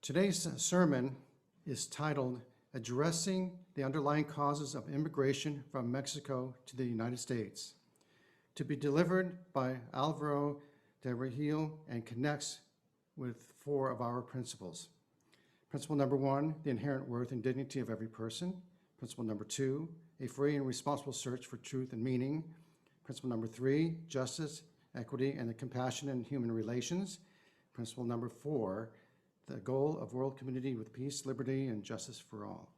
Today's sermon is titled Addressing the Underlying Causes of Immigration from Mexico to the United States, to be delivered by Alvaro de Regil and connects with four of our principles. Principle number one, the inherent worth and dignity of every person. Principle number two, a free and responsible search for truth and meaning. Principle number three, justice, equity, and the compassion in human relations. Principle number four, the goal of world community with peace, liberty, and justice for all.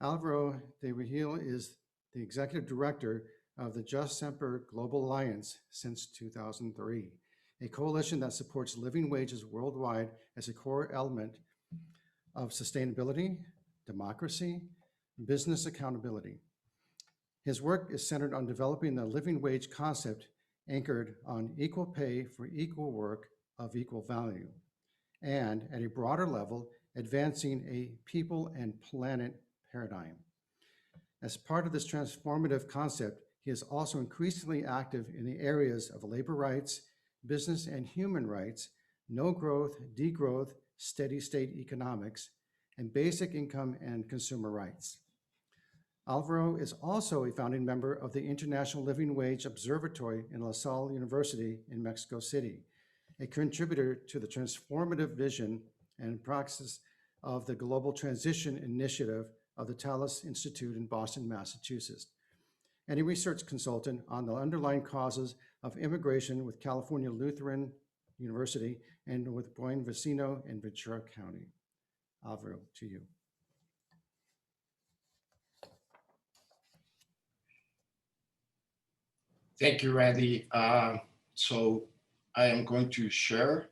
Alvaro de Regil is the executive director of the Just Semper Global Alliance since 2003, a coalition that supports living wages worldwide as a core element of sustainability, democracy, business accountability. His work is centered on developing the living wage concept anchored on equal pay for equal work of equal value, and at a broader level, advancing a people and planet paradigm. As part of this transformative concept, he is also increasingly active in the areas of labor rights, business and human rights, no growth, degrowth, steady state economics, and basic income and consumer rights. Alvaro is also a founding member of the International Living Wage Observatory in La Salle University in Mexico City, a contributor to the transformative vision and praxis of the Global Transition Initiative of the Tallis Institute in Boston, Massachusetts, and a research consultant on the underlying causes of immigration with California Lutheran University and with Buen Vecino in Ventura County. Alvaro, to you. Thank you, Randy. So I am going to share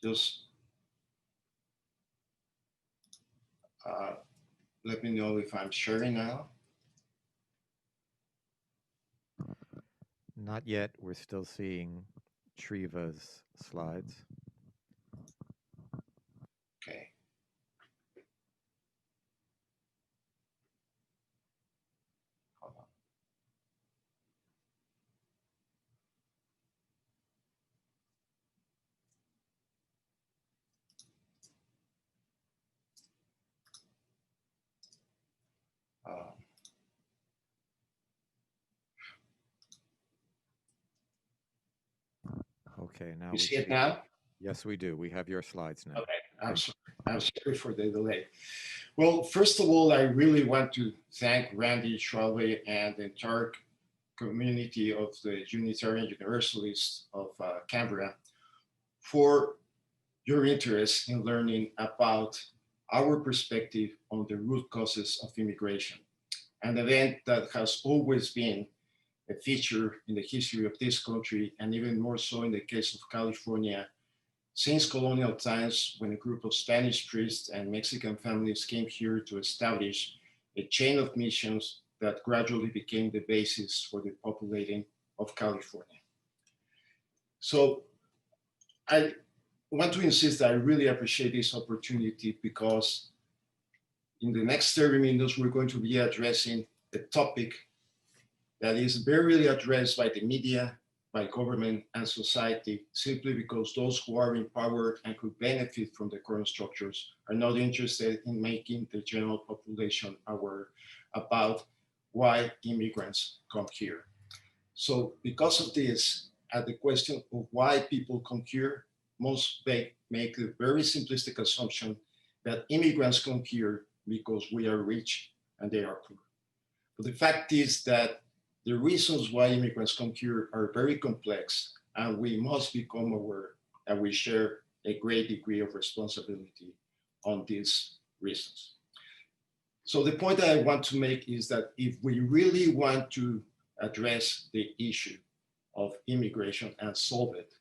just let me know if I'm sharing now. Not yet. We're still seeing Shriva's slides. Okay. Hold on. Okay, now You see it now? Yes, we do. We have your slides now. Okay, I'm sorry for the delay. Well, first of all, I really want to thank Randy Schwalbe and the entire community of the Unitarian Universalists of Canberra for your interest in learning about our perspective on the root causes of immigration, an event that has always been a feature in the history of this country, and even more so in the case of California, since colonial times, when a group of Spanish priests and Mexican families came here to establish a chain of missions that gradually became the basis for the populating of California. So I want to insist that I really appreciate this opportunity, because in the next 30 minutes, we're going to be addressing a topic that is barely addressed by the media, by government and society, simply because those who are in power and could benefit from the current structures are not interested in making the general population aware about why immigrants come here. So because of this, at the question of why people come here, most make the very simplistic assumption that immigrants come here because we are rich and they are poor. But the fact is that the reasons why immigrants come here are very complex, and we must become aware that we share a great degree of responsibility on these reasons. So the point that I want to make is that if we really want to address the issue of immigration and solve it,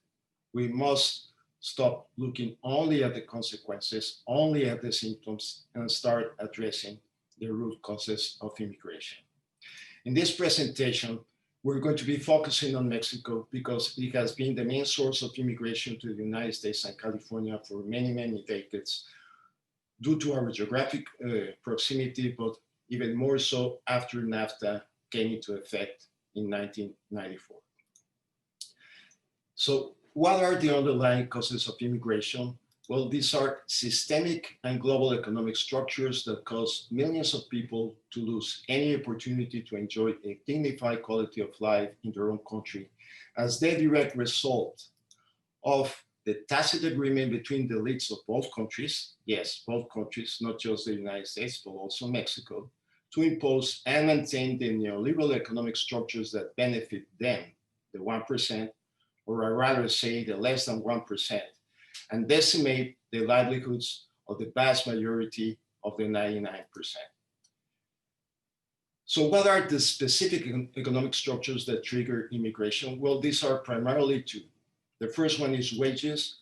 we must stop looking only at the consequences, only at the symptoms, and start addressing the root causes of immigration. In this presentation, we're going to be focusing on Mexico because it has been the main source of immigration to the United States and California for many, many decades, due to our geographic proximity, but even more so after NAFTA came into effect in 1994. So what are the underlying causes of immigration? Well, these are systemic and global economic structures that cause millions of people to lose any opportunity to enjoy a dignified quality of life in their own country as the direct result of the tacit agreement between the elites of both countries, yes, both countries, not just the United States, but also Mexico, to impose and maintain the neoliberal economic structures that benefit them, the 1%, or I rather say the less than 1%, and decimate the livelihoods of the vast majority of the 99%. So what are the specific economic structures that trigger immigration? Well, these are primarily two. The first one is wages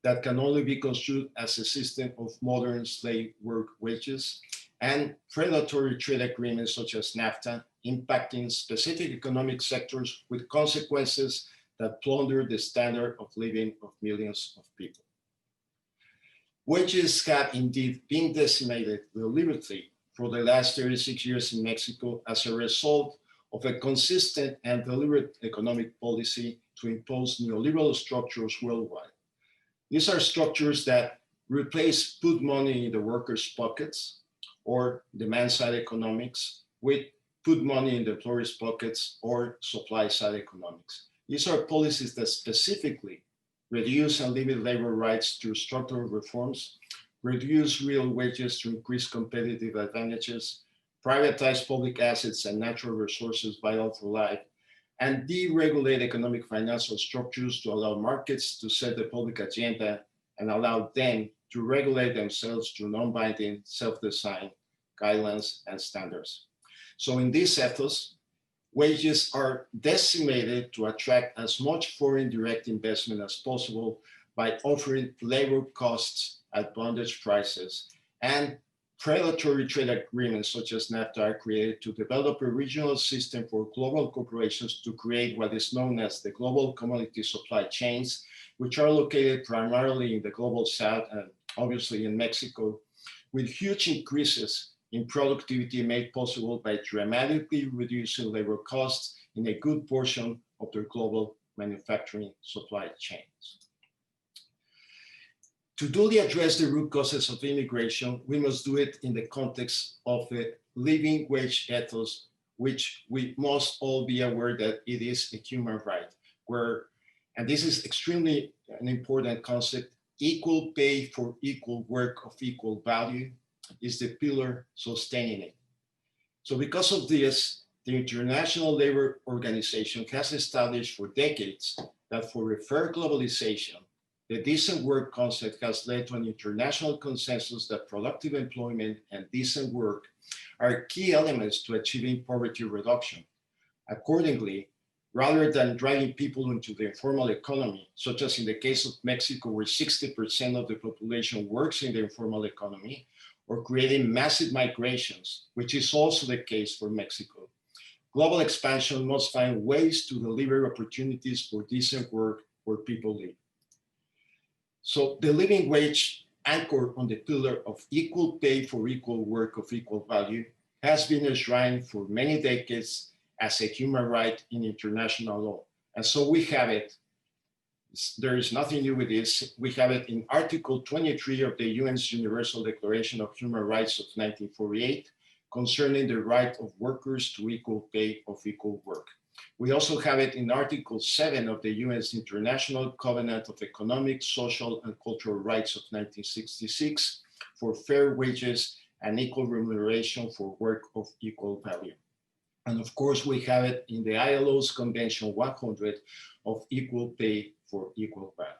that can only be construed as a system of modern slave work wages, and predatory trade agreements such as NAFTA impacting specific economic sectors with consequences that plunder the standard of living of millions of people. Wages have indeed been decimated deliberately for the last 36 years in Mexico as a result of a consistent and deliberate economic policy to impose neoliberal structures worldwide. These are structures that replace put money in the workers' pockets or demand-side economics with put money in the employers' pockets or supply-side economics. These are policies that specifically reduce and limit labor rights through structural reforms, reduce real wages to increase competitive advantages, privatize public assets and natural resources vital for life, and deregulate economic financial structures to allow markets to set the public agenda and allow them to regulate themselves through non-binding, self-designed guidelines and standards. So in this ethos, wages are decimated to attract as much foreign direct investment as possible by offering labor costs at bondage prices, and predatory trade agreements such as NAFTA are created to develop a regional system for global corporations to create what is known as the global commodity supply chains, which are located primarily in the global south and obviously in Mexico, with huge increases in productivity made possible by dramatically reducing labor costs in a good portion of their global manufacturing supply chains. To duly address the root causes of immigration, we must do it in the context of a living wage ethos, which we must all be aware that it is a human right, where, and this is extremely an important concept, equal pay for equal work of equal value is the pillar sustaining it. So because of this, the International Labor Organization has established for decades that for a fair globalization, the decent work concept has led to an international consensus that productive employment and decent work are key elements to achieving poverty reduction. Accordingly, rather than driving people into the informal economy, such as in the case of Mexico, where 60% of the population works in the informal economy, or creating massive migrations, which is also the case for Mexico, global expansion must find ways to deliver opportunities for decent work where people live. So the living wage, anchored on the pillar of equal pay for equal work of equal value, has been enshrined for many decades as a human right in international law. And so we have it. There is nothing new with this. We have it in Article 23 of the UN's Universal Declaration of Human Rights of 1948, concerning the right of workers to equal pay of equal work. We also have it in Article 7 of the UN's International Covenant of Economic, Social, and Cultural Rights of 1966 for fair wages and equal remuneration for work of equal value. And of course, we have it in the ILO's Convention 100 of equal pay for equal value.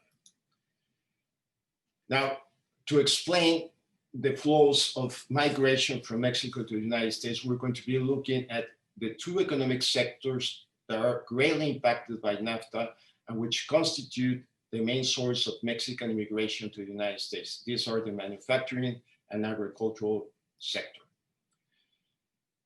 Now, to explain the flows of migration from Mexico to the United States, we're going to be looking at the two economic sectors that are greatly impacted by NAFTA and which constitute the main source of Mexican immigration to the United States. These are the manufacturing and agricultural sector.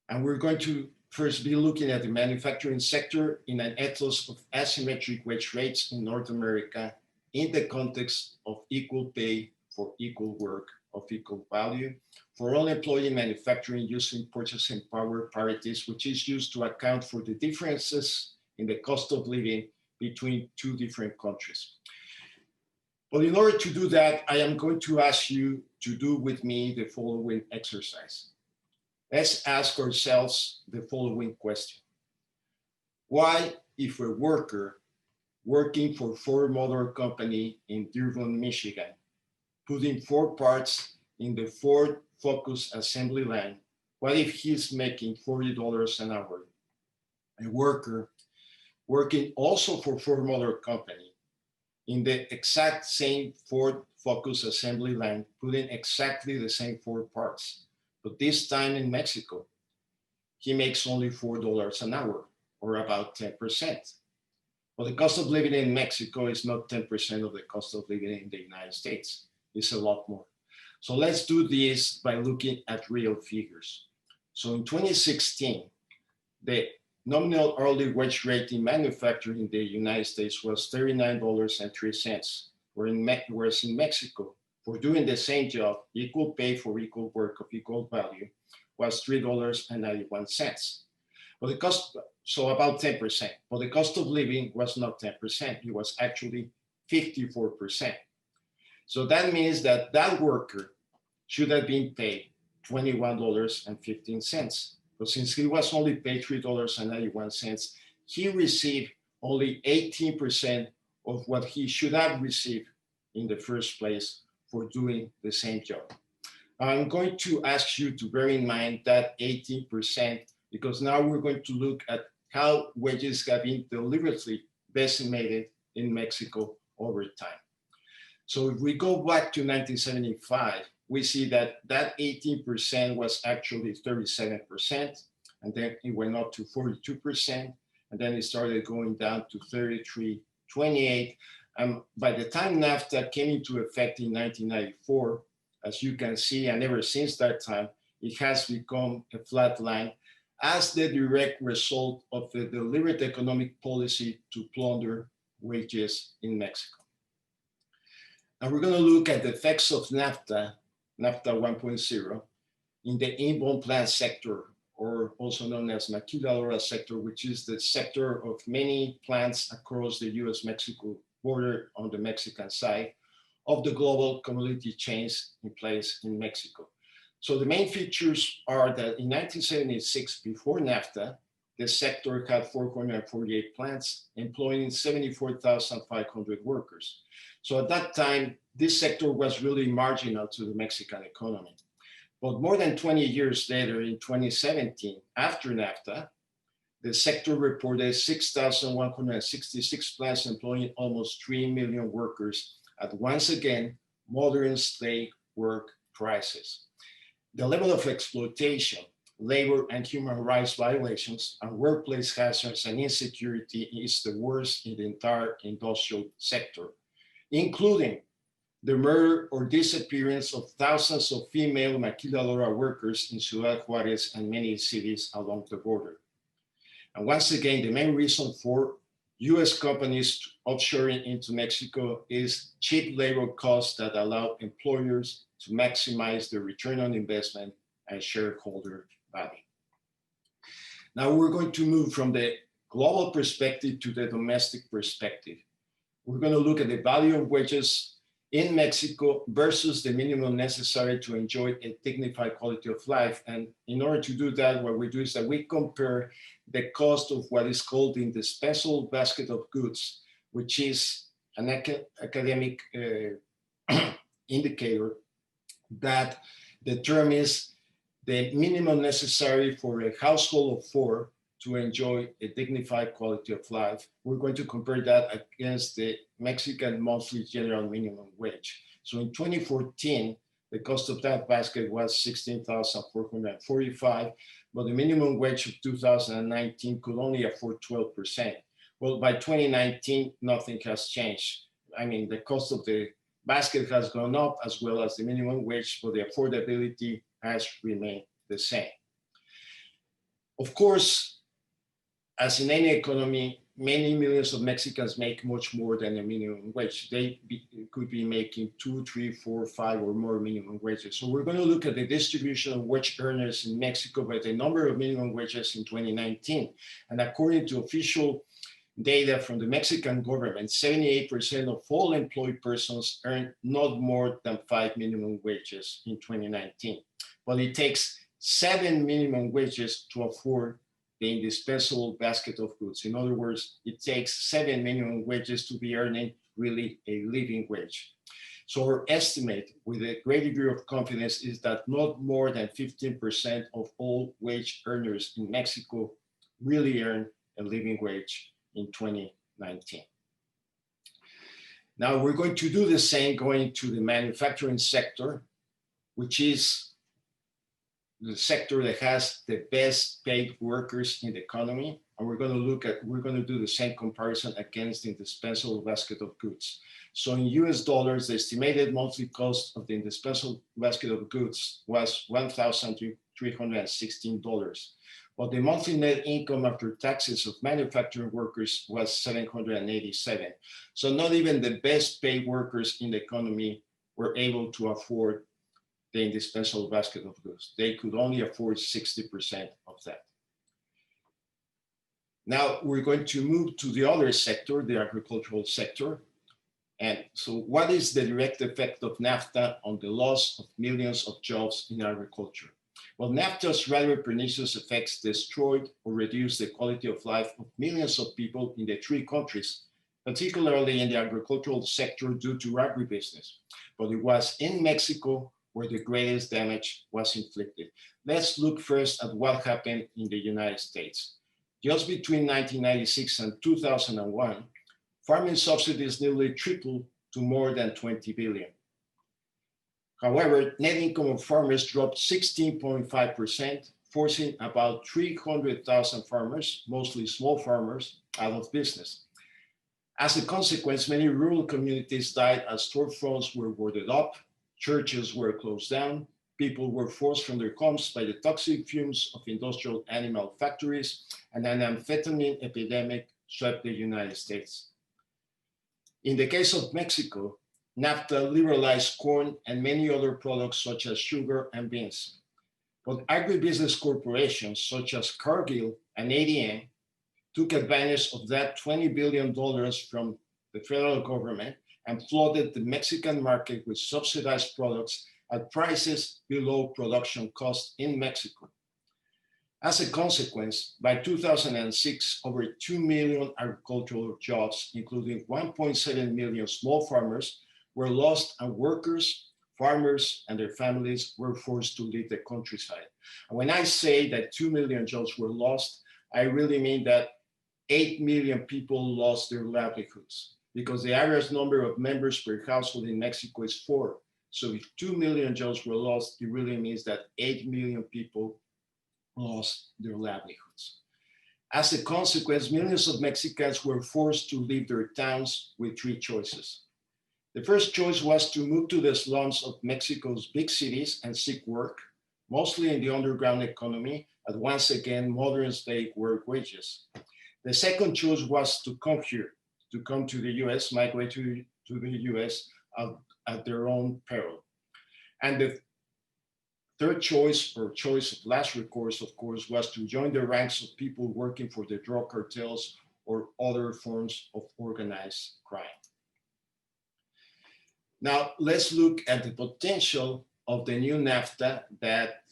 And we're going to first be looking at the manufacturing sector in an ethos of asymmetric wage rates in North America in the context of equal pay for equal work of equal value for all employee manufacturing using purchasing power parities, which is used to account for the differences in the cost of living between two different countries. But in order to do that, I am going to ask you to do with me the following exercise. Let's ask ourselves the following question. Why, if a worker working for Ford Motor Company in Dearborn, Michigan, putting 4 parts in the Ford Focus assembly line, what if he's making $40 an hour? A worker working also for Ford Motor Company in the exact same Ford Focus assembly line, putting exactly the same 4 parts, but this time in Mexico, he makes only $4 an hour, or about 10%. But the cost of living in Mexico is not 10% of the cost of living in the United States. It's a lot more. So let's do this by looking at real figures. So in 2016, the nominal hourly wage rate in manufacturing in the United States was $39.03, whereas in Mexico, for doing the same job, equal pay for equal work of equal value, was $3.91. But the cost, so about 10%, but the cost of living was not 10%, it was actually 54%. So that means that that worker should have been paid $21.15. But since he was only paid $3.91, he received only 18% of what he should have received in the first place for doing the same job. I'm going to ask you to bear in mind that 18%, because now we're going to look at how wages have been deliberately decimated in Mexico over time. So if we go back to 1975, we see that that 18% was actually 37%, and then it went up to 42%, and then it started going down to 33, 28. And by the time NAFTA came into effect in 1994, as you can see, and ever since that time, it has become a flat line as the direct result of the deliberate economic policy to plunder wages in Mexico. And we're going to look at the effects of NAFTA 1.0, in the inbound plant sector, or also known as maquiladora sector, which is the sector of many plants across the US-Mexico border on the Mexican side of the global commodity chains in place in Mexico. So the main features are that in 1976, before NAFTA, the sector had 448 plants employing 74,500 workers. So at that time, this sector was really marginal to the Mexican economy. But more than 20 years later, in 2017, after NAFTA, the sector reported 6,166 plants employing almost 3 million workers at, once again, modern slave work prices. The level of exploitation, labor and human rights violations, and workplace hazards and insecurity is the worst in the entire industrial sector, including the murder or disappearance of thousands of female maquiladora workers in Ciudad Juarez and many cities along the border. And once again, the main reason for US companies offshoring into Mexico is cheap labor costs that allow employers to maximize the return on investment and shareholder value. Now we're going to move from the global perspective to the domestic perspective. We're going to look at the value of wages in Mexico versus the minimum necessary to enjoy a dignified quality of life. And in order to do that, what we do is that we compare the cost of what is called the indispensable basket of goods, which is an academic indicator that determines the minimum necessary for a household of 4 to enjoy a dignified quality of life. We're going to compare that against the Mexican monthly general minimum wage. So in 2014, the cost of that basket was $16,445, but the minimum wage of 2019 could only afford 12%. Well, by 2019, nothing has changed. I mean, the cost of the basket has gone up as well as the minimum wage, but the affordability has remained the same. Of course, as in any economy, many millions of Mexicans make much more than a minimum wage. They could be making 2, 3, 4, 5 or more minimum wages. So we're going to look at the distribution of wage earners in Mexico by the number of minimum wages in 2019. And according to official data from the Mexican government, 78% of all employed persons earn not more than 5 minimum wages in 2019. But it takes 7 minimum wages to afford the indispensable basket of goods. In other words, it takes 7 minimum wages to be earning really a living wage. So our estimate with a great degree of confidence is that not more than 15% of all wage earners in Mexico really earn a living wage in 2019. Now we're going to do the same going to the manufacturing sector, which is the sector that has the best paid workers in the economy. And we're going to do the same comparison against the indispensable basket of goods. So in US dollars, the estimated monthly cost of the indispensable basket of goods was $1,316. But the monthly net income after taxes of manufacturing workers was $787. So not even the best paid workers in the economy were able to afford the indispensable basket of goods. They could only afford 60% of that. Now we're going to move to the other sector, the agricultural sector. And so what is the direct effect of NAFTA on the loss of millions of jobs in agriculture? Well, NAFTA's rather pernicious effects destroyed or reduced the quality of life of millions of people in the three countries, particularly in the agricultural sector due to agribusiness. But it was in Mexico where the greatest damage was inflicted. Let's look first at what happened in the United States. Just between 1996 and 2001, farming subsidies nearly tripled to more than 20 billion. However, net income of farmers dropped 16.5%, forcing about 300,000 farmers, mostly small farmers, out of business. As a consequence, many rural communities died as storefronts were boarded up, churches were closed down, people were forced from their homes by the toxic fumes of industrial animal factories, and an amphetamine epidemic swept the United States. In the case of Mexico, NAFTA liberalized corn and many other products such as sugar and beans. But agribusiness corporations such as Cargill and ADM took advantage of that $20 billion from the federal government and flooded the Mexican market with subsidized products at prices below production cost in Mexico. As a consequence, by 2006, over 2 million agricultural jobs, including 1.7 million small farmers, were lost, and workers, farmers, and their families were forced to leave the countryside. And when I say that 2 million jobs were lost, I really mean that 8 million people lost their livelihoods, because the average number of members per household in Mexico is 4. So if 2 million jobs were lost, it really means that 8 million people lost their livelihoods. As a consequence, millions of Mexicans were forced to leave their towns with 3 choices. The first choice was to move to the slums of Mexico's big cities and seek work, mostly in the underground economy, at once again modern slave work wages. The second choice was to come here, to come to the US, migrate to the US at their own peril. And the third choice, or choice of last recourse, of course, was to join the ranks of people working for the drug cartels or other forms of organized crime. Now, let's look at the potential of the new NAFTA that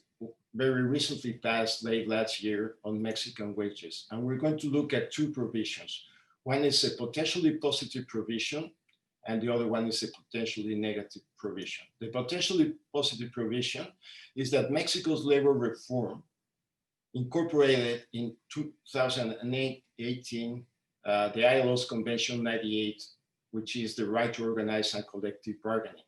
very recently passed late last year on Mexican wages. And we're going to look at 2 provisions. One is a potentially positive provision, and the other one is a potentially negative provision. The potentially positive provision is that Mexico's labor reform incorporated in 2018 the ILO's Convention 98, which is the right to organize and collective bargaining.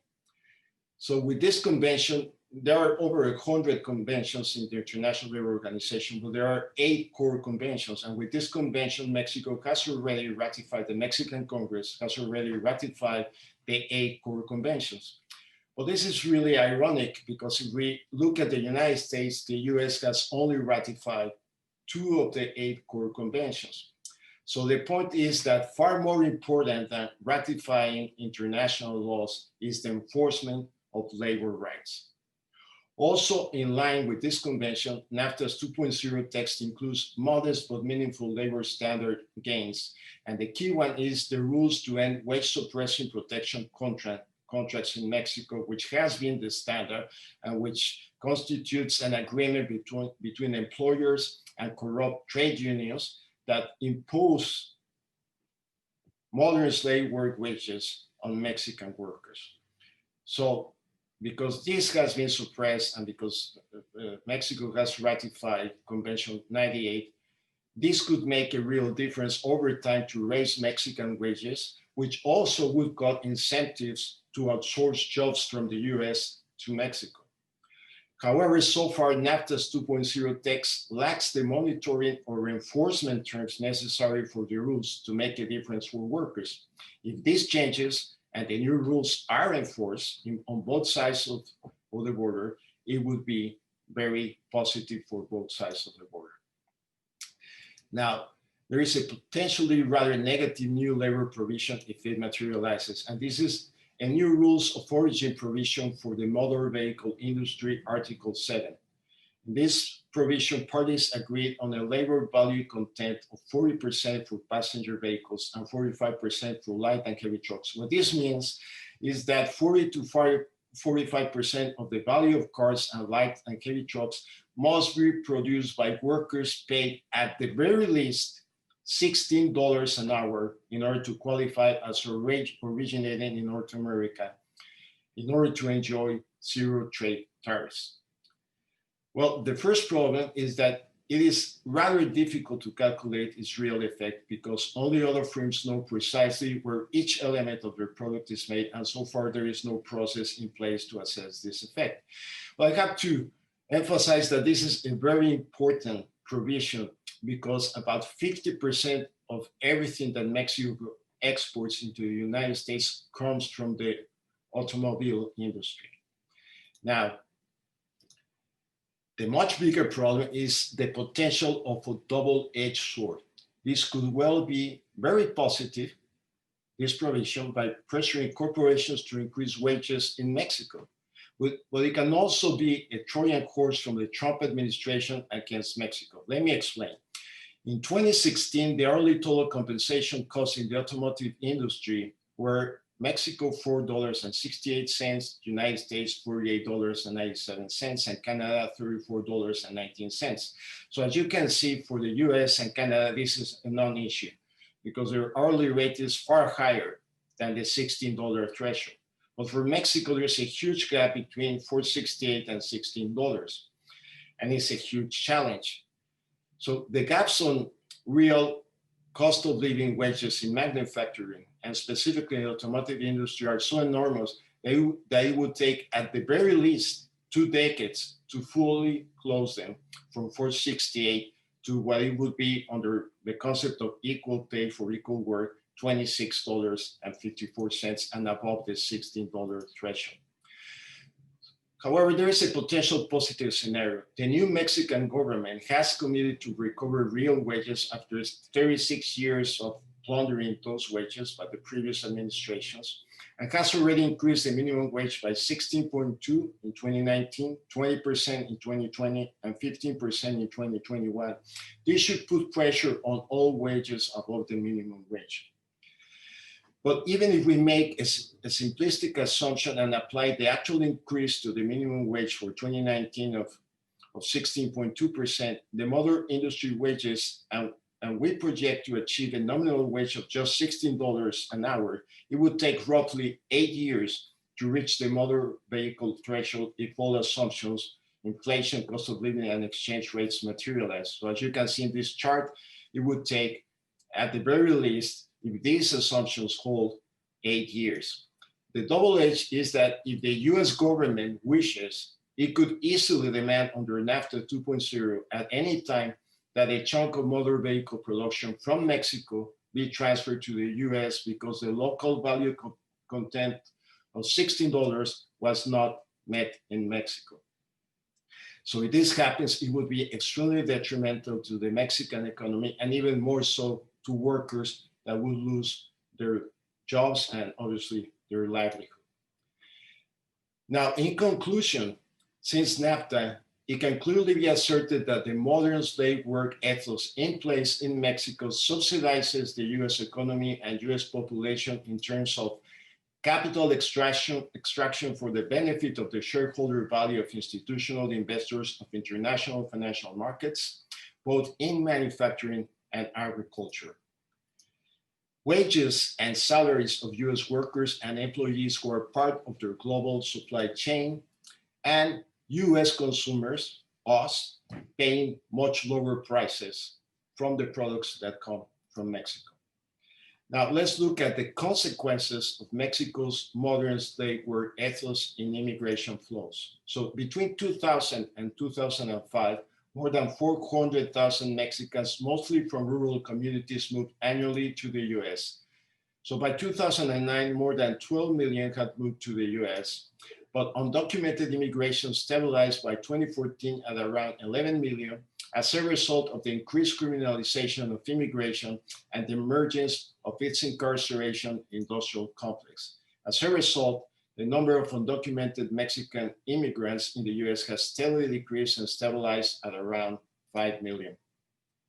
So with this convention, there are over 100 conventions in the International Labor Organization, but there are 8 core conventions. And with this convention, Mexico has already ratified, the Mexican Congress has already ratified the 8 core conventions. But this is really ironic, because if we look at the United States, the US has only ratified 2 of the 8 core conventions. So the point is that far more important than ratifying international laws is the enforcement of labor rights. Also, in line with this convention, NAFTA's 2.0 text includes modest but meaningful labor standard gains. And the key one is the rules to end wage suppressing protection contracts in Mexico, which has been the standard and which constitutes an agreement between employers and corrupt trade unions that impose modern slave work wages on Mexican workers. So because this has been suppressed and because Mexico has ratified Convention 98, this could make a real difference over time to raise Mexican wages, which also would got incentives to outsource jobs from the US to Mexico. However, so far, NAFTA's 2.0 text lacks the monitoring or enforcement terms necessary for the rules to make a difference for workers. If this changes and the new rules are enforced on both sides of the border, it would be very positive for both sides of the border. Now, there is a potentially rather negative new labor provision if it materializes, and this is a new rules of origin provision for the motor vehicle industry, Article 7. In this provision, parties agreed on a labor value content of 40% for passenger vehicles and 45% for light and heavy trucks. What this means is that 40 to 45% of the value of cars and light and heavy trucks must be produced by workers paid at the very least $16 an hour in order to qualify as originating in North America in order to enjoy zero trade tariffs. Well, the first problem is that it is rather difficult to calculate its real effect because only other firms know precisely where each element of their product is made, and so far there is no process in place to assess this effect. But I have to emphasize that this is a very important provision because about 50% of everything that Mexico exports into the United States comes from the automobile industry. Now, the much bigger problem is the potential of a double-edged sword. This could well be very positive, this provision, by pressuring corporations to increase wages in Mexico. But it can also be a Trojan horse from the Trump administration against Mexico. Let me explain. In 2016, the hourly total compensation costs in the automotive industry were Mexico $4.68, United States $48.97, and Canada $34.19. So as you can see, for the US and Canada, this is a non-issue because their hourly rate is far higher than the $16 threshold. But for Mexico, there's a huge gap between $4.68 and $16, and it's a huge challenge. So the gaps on real cost of living wages in manufacturing, and specifically in the automotive industry, are so enormous that it would take at the very least 2 decades to fully close them from $4.68 to what it would be under the concept of equal pay for equal work, $26.54 and above the $16 threshold. However, there is a potential positive scenario. The new Mexican government has committed to recover real wages after 36 years of plundering those wages by the previous administrations, and has already increased the minimum wage by 16.2% in 2019, 20% in 2020, and 15% in 2021. This should put pressure on all wages above the minimum wage. But even if we make a simplistic assumption and apply the actual increase to the minimum wage for 2019 of 16.2%, the motor industry wages, and we project to achieve a nominal wage of just $16 an hour, it would take roughly 8 years to reach the motor vehicle threshold if all assumptions, inflation, cost of living, and exchange rates materialize. So as you can see in this chart, it would take, at the very least, if these assumptions hold, 8 years. The double edge is that if the US government wishes, it could easily demand under NAFTA 2.0 at any time that a chunk of motor vehicle production from Mexico be transferred to the US because the local value content of $16 was not met in Mexico. So if this happens, it would be extremely detrimental to the Mexican economy, and even more so to workers that will lose their jobs and obviously their livelihood. Now, in conclusion, Since NAFTA, it can clearly be asserted that the modern slave work ethos in place in Mexico subsidizes the US economy and US population in terms of capital extraction for the benefit of the shareholder value of institutional investors of international financial markets, both in manufacturing and agriculture. Wages and salaries of US workers and employees who are part of their global supply chain, and US consumers, us, paying much lower prices from the products that come from Mexico. Now let's look at the consequences of Mexico's modern slave work ethos in immigration flows. So between 2000 and 2005, more than 400,000 Mexicans, mostly from rural communities, moved annually to the US. So by 2009, more than 12 million had moved to the US, but undocumented immigration stabilized by 2014 at around 11 million as a result of the increased criminalization of immigration and the emergence of its incarceration industrial complex. As a result, the number of undocumented Mexican immigrants in the US has steadily decreased and stabilized at around 5 million.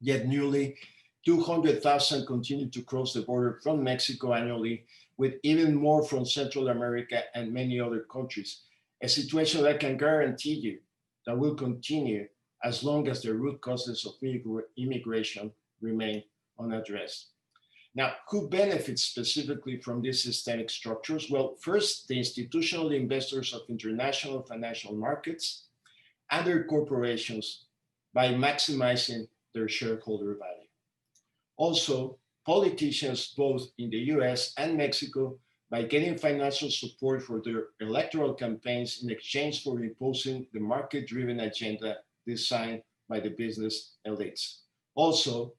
Yet nearly 200,000 continue to cross the border from Mexico annually, with even more from Central America and many other countries, a situation that I can guarantee you that will continue as long as the root causes of immigration remain unaddressed. Now, who benefits specifically from these systemic structures? Well, first, the institutional investors of international financial markets and their corporations by maximizing their shareholder value. Also, politicians both in the US and Mexico by getting financial support for their electoral campaigns in exchange for imposing the market-driven agenda designed by the business elites. Also,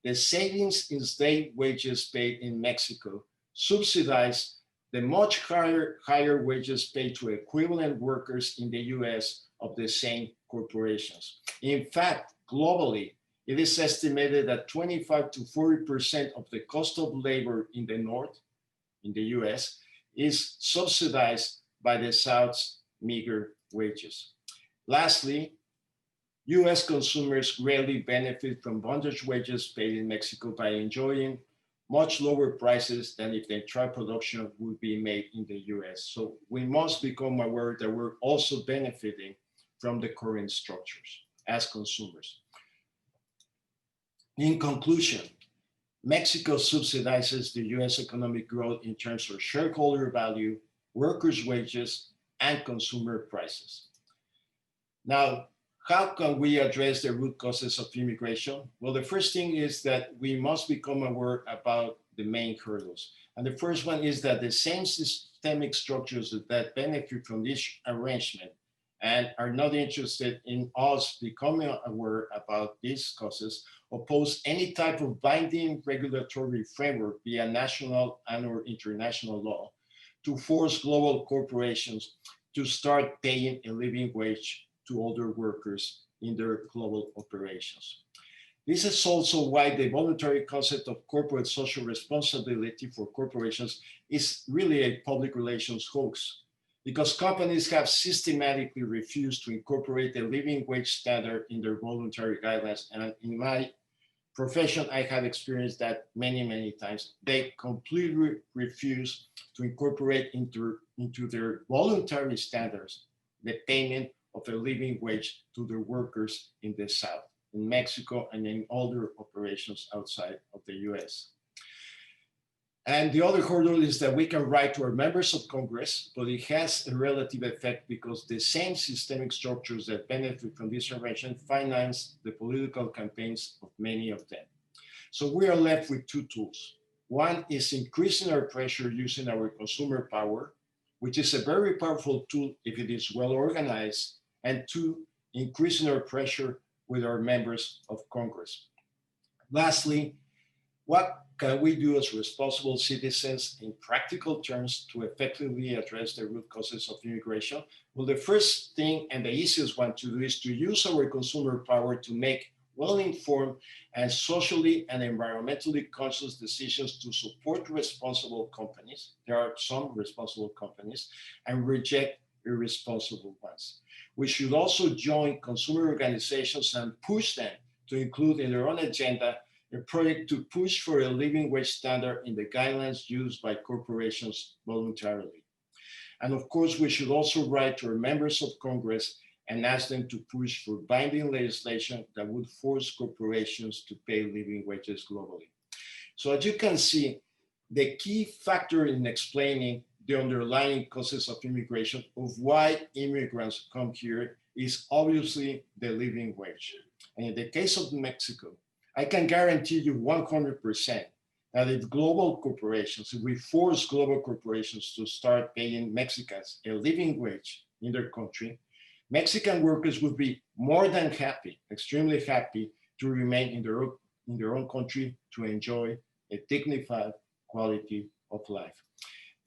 the savings in slave wages paid in Mexico subsidize the much higher wages paid to equivalent workers in the US of the same corporations. In fact, globally, it is estimated that 25 to 40% of the cost of labor in the North, in the US, is subsidized by the South's meager wages. Lastly, US consumers greatly benefit from bondage wages paid in Mexico by enjoying much lower prices than if the entire production would be made in the US. So we must become aware that we're also benefiting from the current structures as consumers. In conclusion, Mexico subsidizes the US economic growth in terms of shareholder value, workers' wages, and consumer prices. Now, how can we address the root causes of immigration? Well, the first thing is that we must become aware about the main hurdles. And the first one is that the same systemic structures that benefit from this arrangement and are not interested in us becoming aware about these causes oppose any type of binding regulatory framework via national and or international law to force global corporations to start paying a living wage to older workers in their global operations. This is also why the voluntary concept of corporate social responsibility for corporations is really a public relations hoax, because companies have systematically refused to incorporate a living wage standard in their voluntary guidelines. And in my profession, I have experienced that many, many times. They completely refuse to incorporate into their voluntary standards the payment of a living wage to their workers in the South, in Mexico, and in other operations outside of the US. And the other hurdle is that we can write to our members of Congress, but it has a relative effect because the same systemic structures that benefit from this arrangement finance the political campaigns of many of them. So we are left with two tools. One is increasing our pressure using our consumer power, which is a very powerful tool if it is well organized, and two, increasing our pressure with our members of Congress. Lastly, what can we do as responsible citizens in practical terms to effectively address the root causes of immigration? Well, the first thing and the easiest one to do is to use our consumer power to make well-informed and socially and environmentally conscious decisions to support responsible companies. There are some responsible companies, and reject irresponsible ones. We should also join consumer organizations and push them to include in their own agenda a project to push for a living wage standard in the guidelines used by corporations voluntarily. And of course, we should also write to our members of Congress and ask them to push for binding legislation that would force corporations to pay living wages globally. So as you can see, the key factor in explaining the underlying causes of immigration, of why immigrants come here, is obviously the living wage. And in the case of Mexico, I can guarantee you 100% that if global corporations, if we force global corporations to start paying Mexicans a living wage in their country, Mexican workers would be more than happy, extremely happy, to remain in their own country to enjoy a dignified quality of life.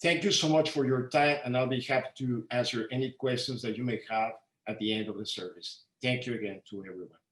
Thank you so much for your time, and I'll be happy to answer any questions that you may have at the end of the service. Thank you again to everyone.